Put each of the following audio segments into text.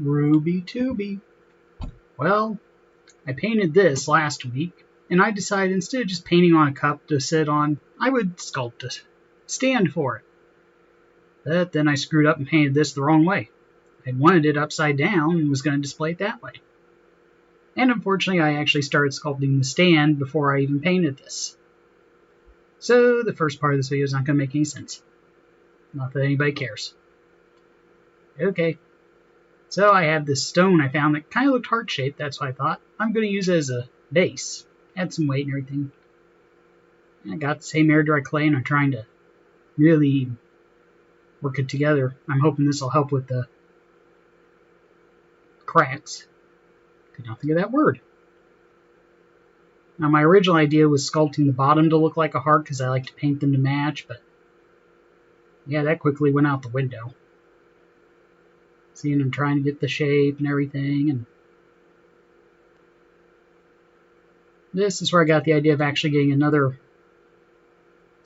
Ruby Tuby. Well, I painted this last week, and I decided instead of just painting on a cup to sit on, I would sculpt it. Stand for it. But then I screwed up and painted this the wrong way. I wanted it upside down and was going to display it that way. And unfortunately, I actually started sculpting the stand before I even painted this. So the first part of this video is not going to make any sense. Not that anybody cares. Okay. So I have this stone I found that kind of looked heart-shaped. That's what I thought. I'm going to use it as a base. Add some weight and everything. I got the same air dry clay and I'm trying to really work it together. I'm hoping this will help with the cracks. Could not think of that word. Now my original idea was sculpting the bottom to look like a heart because I like to paint them to match, but yeah, that quickly went out the window. Seeing I'm trying to get the shape and everything, and this is where I got the idea of actually getting another.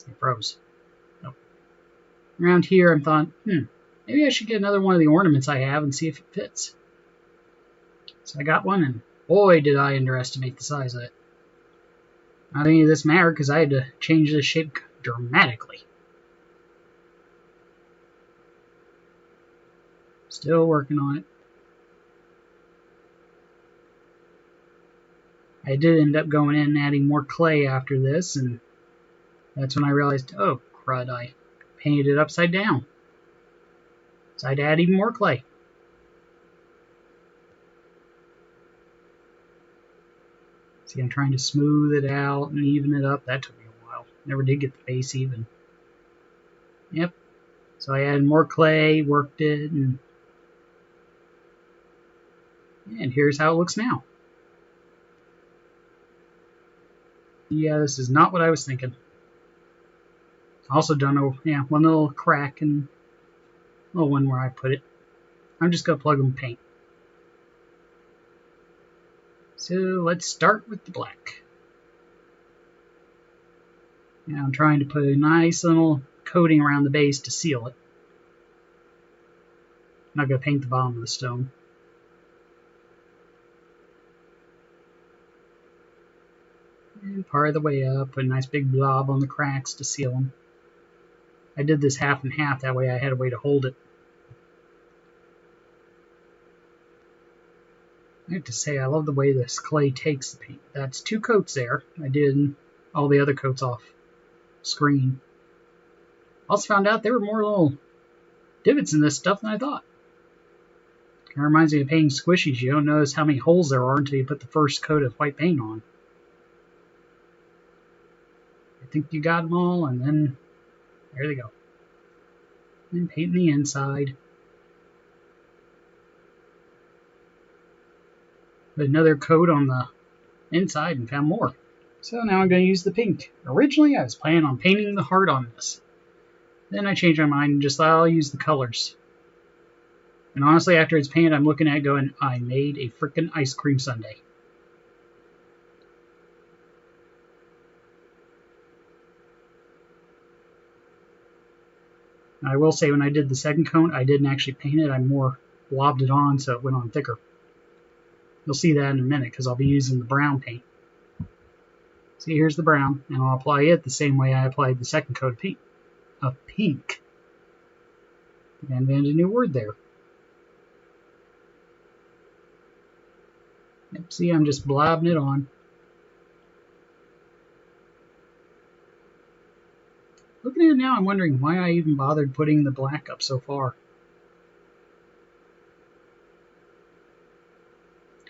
It froze. Nope. Around here, I'm thought, maybe I should get another one of the ornaments I have and see if it fits. So I got one, and boy, did I underestimate the size of it. Not any of this mattered because I had to change the shape dramatically. Still working on it. I did end up going in and adding more clay after this, and that's when I realized, oh, crud, I painted it upside down. So I had to add even more clay. See, I'm trying to smooth it out and even it up. That took me a while. Never did get the base even. Yep. So I added more clay, worked it, and here's how it looks now. Yeah, this is not what I was thinking. Also done one little crack and a little one where I put it. I'm just going to plug in paint. So let's start with the black. Now I'm trying to put a nice little coating around the base to seal it. I'm not going to paint the bottom of the stone. And part of the way up, put a nice big blob on the cracks to seal them. I did this half and half, that way I had a way to hold it. I have to say, I love the way this clay takes the paint. That's 2 coats there. I did all the other coats off screen. Also found out there were more little divots in this stuff than I thought. Kind of reminds me of painting squishies. You don't notice how many holes there are until you put the first coat of white paint on. I think you got them all, and then there they go. And painting the inside. Put another coat on the inside and found more. So now I'm going to use the pink. Originally, I was planning on painting the heart on this. Then I changed my mind and just thought I'll use the colors. And honestly, after it's painted, I'm looking at it going, I made a frickin' ice cream sundae. I will say when I did the second coat, I didn't actually paint it. I more blobbed it on so it went on thicker. You'll see that in a minute because I'll be using the brown paint. See, here's the brown, and I'll apply it the same way I applied the second coat of pink. I invented a new word there. Yep, see, I'm just blobbing it on. Looking at it now, I'm wondering why I even bothered putting the black up so far.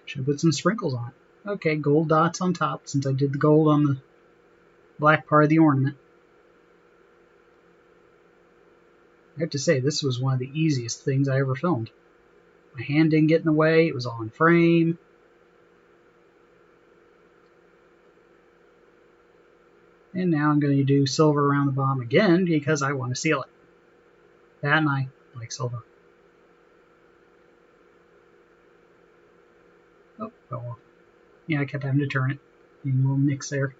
Should put some sprinkles on it. Okay, gold dots on top since I did the gold on the black part of the ornament. I have to say, this was one of the easiest things I ever filmed. My hand didn't get in the way, it was all in frame. And now I'm going to do silver around the bottom again because I want to seal it. That and I like silver. Oh, well. Yeah, I kept having to turn it. A little mix there.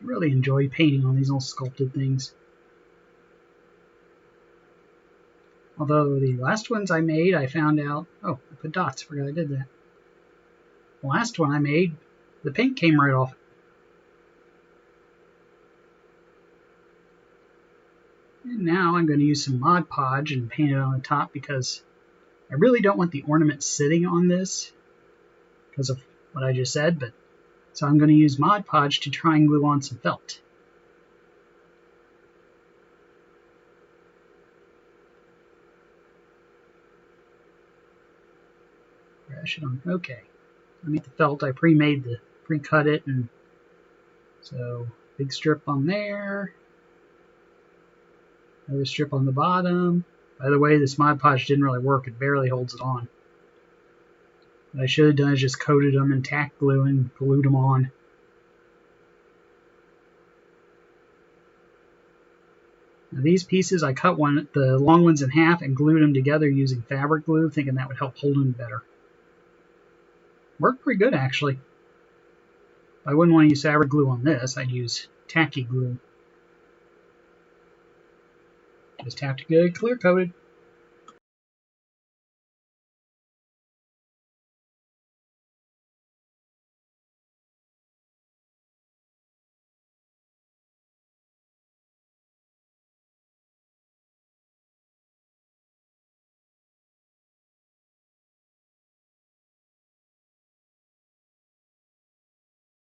I really enjoy painting on these little sculpted things. Although the last ones I made, I found out, oh, I put dots, forgot I did that. The last one I made, the paint came right off. And now I'm going to use some Mod Podge and paint it on the top because I really don't want the ornament sitting on this because of what I just said, but so I'm going to use Mod Podge to try and glue on some felt. Crash it on. Okay. I made the felt. I pre-cut it, and so big strip on there. Another strip on the bottom. By the way, this Mod Podge didn't really work. It barely holds it on. What I should have done is just coated them in tack glue and glued them on. Now these pieces, I cut the long ones in half and glued them together using fabric glue, thinking that would help hold them better. Worked pretty good, actually. I wouldn't want to use fabric glue on this. I'd use tacky glue. Just have to get it clear coated.